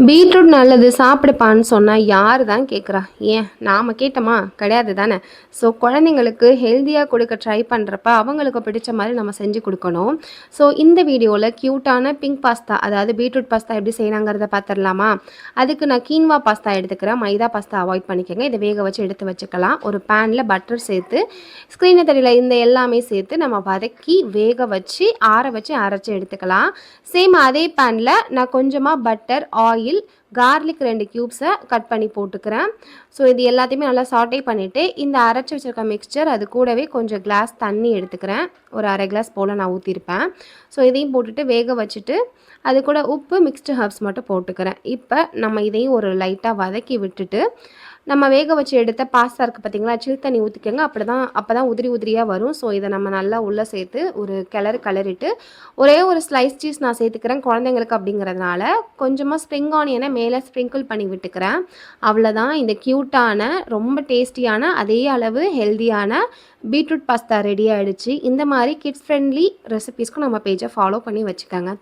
Beetroot நல்லது சாப்பிடுப்பான்னு சொன்னால் யார் தான் கேட்குறா? ஏன் நாம் கேட்டோமா? கிடையாது தானே. ஸோ குழந்தைங்களுக்கு ஹெல்த்தியாக கொடுக்க ட்ரை பண்ணுறப்ப அவங்களுக்கு பிடிச்ச மாதிரி நம்ம செஞ்சு கொடுக்கணும். ஸோ இந்த வீடியோவில் க்யூட்டான பிங்க் பாஸ்தா, அதாவது பீட்ரூட் பாஸ்தா எப்படி செய்யலாங்கிறத பார்த்துடலாமா? அதுக்கு நான் கீன்வா பாஸ்தா எடுத்துக்கிறேன். மைதா பாஸ்தா அவாய்ட் பண்ணிக்கோங்க. இதை வேக வச்சு எடுத்து வச்சுக்கலாம். ஒரு பேனில் பட்டர் சேர்த்து ஸ்க்ரீனை தெரியல இந்த எல்லாமே சேர்த்து நம்ம வதக்கி வேக வச்சு ஆற வச்சு அரைச்சி எடுத்துக்கலாம். சேம் அதே பேனில் நான் கொஞ்சமாக பட்டர், ஆயில், கார்லிக் 2 க்யூப்ஸை கட் பண்ணி போட்டுக்கிறேன். ஸோ இது எல்லாத்தையுமே நல்லா சாட்டே பண்ணிவிட்டு இந்த அரைச்சி வச்சுருக்க மிக்சர் அது கூடவே கொஞ்சம் கிளாஸ் தண்ணி எடுத்துக்கிறேன். ஒரு அரை கிளாஸ் போல் நான் ஊற்றிருப்பேன். ஸோ இதையும் போட்டுட்டு வேக வச்சுட்டு அது கூட உப்பு, மிக்ஸ்டு ஹர்ப்ஸ் மட்டும் போட்டுக்கிறேன். இப்போ நம்ம இதையும் ஒரு லைட்டாக வதக்கி விட்டுட்டு நம்ம வேக வச்சு எடுத்த பாஸ்தா இருக்குது பார்த்திங்களா, சில் தண்ணி ஊற்றிக்கோங்க. அப்போ தான் உதிரி உதிரியாக வரும். ஸோ இதை நம்ம நல்லா உள்ளே சேர்த்து ஒரு கிளறிட்டு ஒரே ஒரு ஸ்லைஸ் சீஸ் நான் சேர்த்துக்கிறேன் குழந்தைங்களுக்கு அப்படிங்கிறதுனால. கொஞ்சமாக ஸ்ப்ரிங் ஆனியனை மேலே ஸ்ப்ரிங்கிள் பண்ணி விட்டுக்கிறேன். அவ்வளோதான். இந்த க்யூட்டான ரொம்ப டேஸ்டியான அதே அளவு ஹெல்த்தியான பீட்ரூட் பாஸ்தா ரெடி ஆகிடுச்சு. இந்த மாதிரி கிட்ஸ் ஃப்ரெண்ட்லி ரெசிபீஸ்க்கும் நம்ம பேஜை ஃபாலோ பண்ணி வச்சுக்கோங்க.